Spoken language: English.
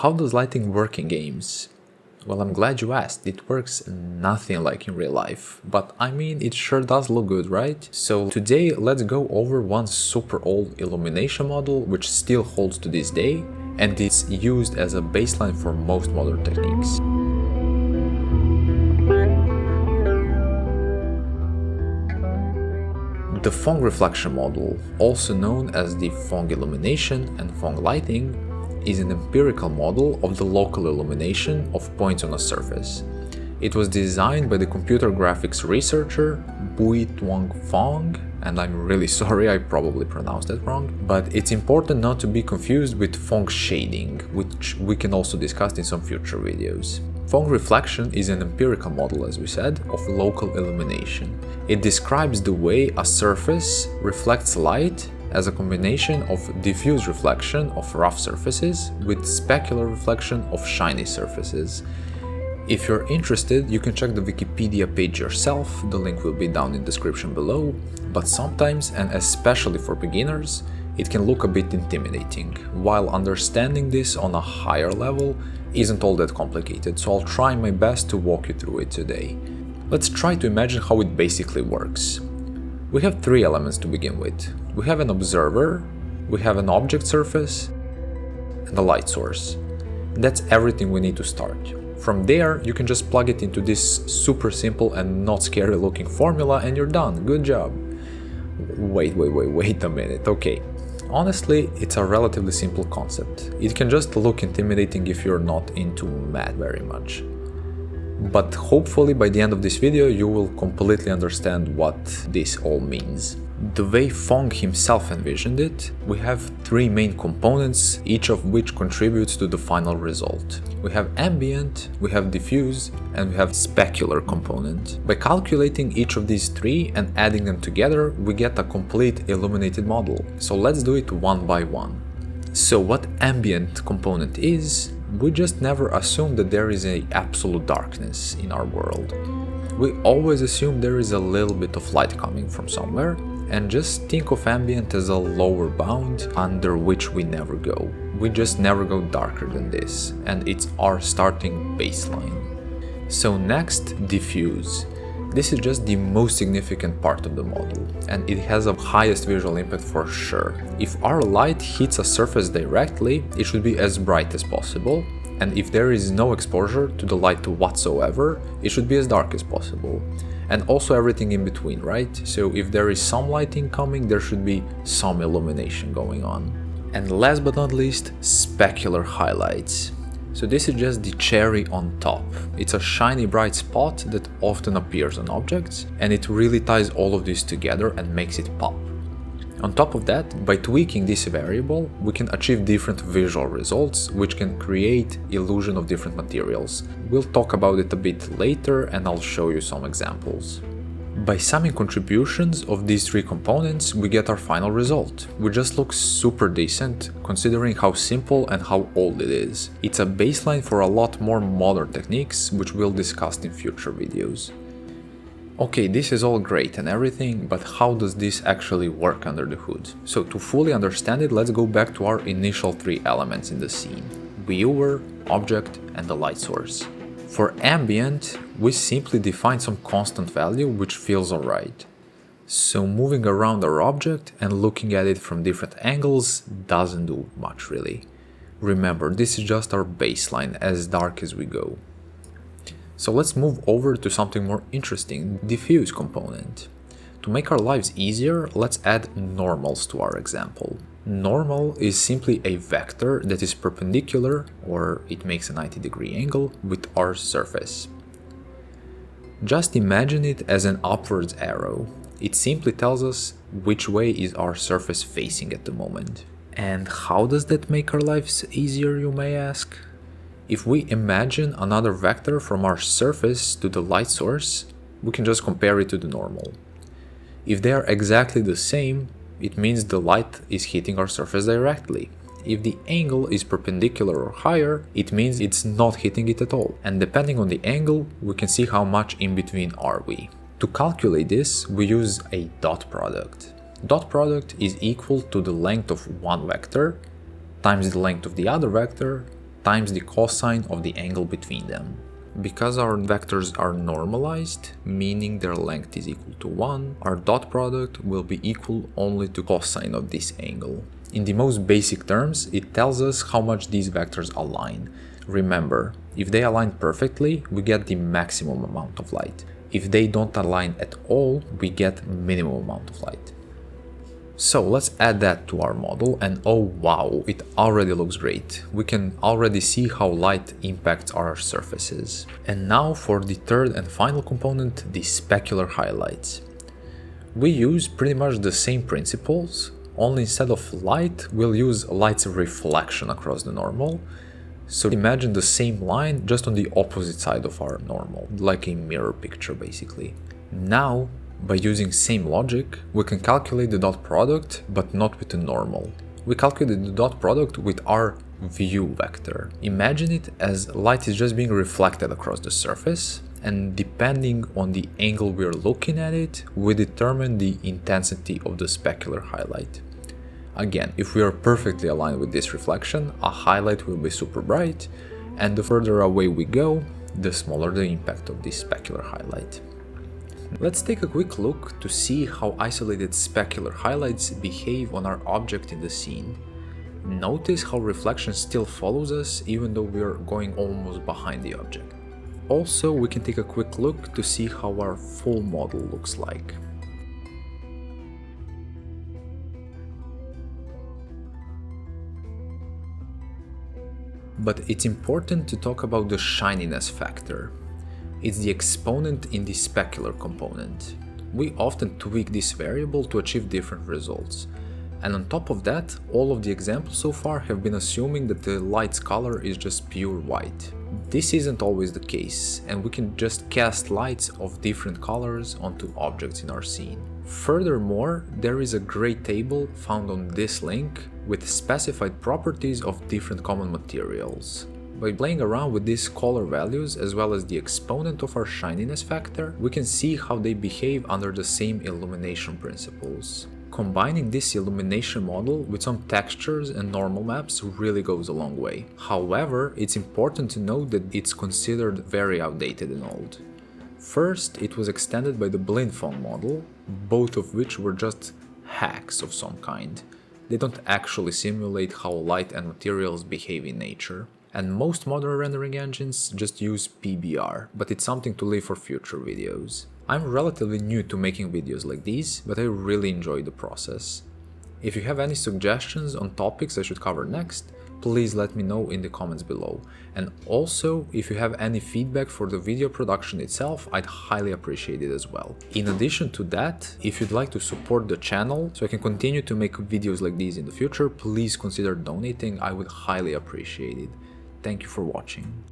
How does lighting work in games? Well, I'm glad you asked. It works nothing like in real life, but I mean, it sure does look good, right? So today, let's go over one super old illumination model which still holds to this day, and it's used as a baseline for most modern techniques. The Phong Reflection Model, also known as the Phong Illumination and Phong Lighting, is an empirical model of the local illumination of points on a surface. It was designed by the computer graphics researcher Bui Tuong Phong, and I'm really sorry, I probably pronounced that wrong, but it's important not to be confused with Phong shading, which we can also discuss in some future videos. Phong reflection is an empirical model, as we said, of local illumination. It describes the way a surface reflects light as a combination of diffuse reflection of rough surfaces with specular reflection of shiny surfaces. If you're interested, you can check the Wikipedia page yourself, the link will be down in the description below, but sometimes, and especially for beginners, it can look a bit intimidating, while understanding this on a higher level isn't all that complicated, so I'll try my best to walk you through it today. Let's try to imagine how it basically works. We have three elements to begin with. We have an observer, we have an object surface, and a light source. That's everything we need to start. From there, you can just plug it into this super simple and not scary looking formula and you're done. Good job. Wait a minute. Okay. Honestly, it's a relatively simple concept. It can just look intimidating if you're not into math very much. But hopefully by the end of this video you will completely understand what this all means. The way Phong himself envisioned it, we have three main components, each of which contributes to the final result. We have ambient, we have diffuse, and we have specular component. By calculating each of these three and adding them together, we get a complete illuminated model. So let's do it one by one. So what ambient component is, we just never assume that there is an absolute darkness in our world. We always assume there is a little bit of light coming from somewhere, and just think of ambient as a lower bound under which we never go. We just never go darker than this, and it's our starting baseline. So next, diffuse. This is just the most significant part of the model, and it has the highest visual impact for sure. If our light hits a surface directly, it should be as bright as possible, and if there is no exposure to the light whatsoever, it should be as dark as possible. And also everything in between, right? So if there is some lighting coming, there should be some illumination going on. And last but not least, specular highlights. So this is just the cherry on top. It's a shiny bright spot that often appears on objects, and it really ties all of this together and makes it pop. On top of that, by tweaking this variable, we can achieve different visual results, which can create illusion of different materials. We'll talk about it a bit later and I'll show you some examples. By summing contributions of these three components, we get our final result, which just looks super decent considering how simple and how old it is. It's a baseline for a lot more modern techniques, which we'll discuss in future videos. Okay, this is all great and everything, but how does this actually work under the hood? So to fully understand it, let's go back to our initial three elements in the scene: viewer, object, and the light source. For ambient, we simply define some constant value which feels alright. So moving around our object and looking at it from different angles doesn't do much really. Remember, this is just our baseline, as dark as we go. So let's move over to something more interesting, diffuse component. To make our lives easier, let's add normals to our example. Normal is simply a vector that is perpendicular, or it makes a 90-degree angle, with our surface. Just imagine it as an upwards arrow. It simply tells us which way is our surface facing at the moment. And how does that make our lives easier, you may ask? If we imagine another vector from our surface to the light source, we can just compare it to the normal. If they are exactly the same, it means the light is hitting our surface directly. If the angle is perpendicular or higher, it means it's not hitting it at all. And depending on the angle, we can see how much in between are we. To calculate this, we use a dot product. Dot product is equal to the length of one vector times the length of the other vector times the cosine of the angle between them. Because our vectors are normalized, meaning their length is equal to 1, our dot product will be equal only to cosine of this angle. In the most basic terms, it tells us how much these vectors align. Remember, if they align perfectly, we get the maximum amount of light. If they don't align at all, we get minimum amount of light. So let's add that to our model, and oh wow, it already looks great. We can already see how light impacts our surfaces. And now for the third and final component, the specular highlights. We use pretty much the same principles, only instead of light, we'll use light's reflection across the normal. So imagine the same line just on the opposite side of our normal, like a mirror picture basically. Now, by using same logic, we can calculate the dot product, but not with the normal. We calculate the dot product with our view vector. Imagine it as light is just being reflected across the surface, and depending on the angle we're looking at it, we determine the intensity of the specular highlight. Again, if we are perfectly aligned with this reflection, a highlight will be super bright, and the further away we go, the smaller the impact of this specular highlight. Let's take a quick look to see how isolated specular highlights behave on our object in the scene. Notice how reflection still follows us even though we are going almost behind the object. Also, we can take a quick look to see how our full model looks like. But it's important to talk about the shininess factor. It's the exponent in the specular component. We often tweak this variable to achieve different results. And on top of that, all of the examples so far have been assuming that the light's color is just pure white. This isn't always the case, and we can just cast lights of different colors onto objects in our scene. Furthermore, there is a great table found on this link with specified properties of different common materials. By playing around with these color values as well as the exponent of our shininess factor, we can see how they behave under the same illumination principles. Combining this illumination model with some textures and normal maps really goes a long way. However, it's important to note that it's considered very outdated and old. First, it was extended by the Blindfong model, both of which were just hacks of some kind. They don't actually simulate how light and materials behave in nature. And most modern rendering engines just use PBR, but it's something to leave for future videos. I'm relatively new to making videos like these, but I really enjoy the process. If you have any suggestions on topics I should cover next, please let me know in the comments below. And also, if you have any feedback for the video production itself, I'd highly appreciate it as well. In addition to that, if you'd like to support the channel so I can continue to make videos like these in the future, please consider donating. I would highly appreciate it. Thank you for watching.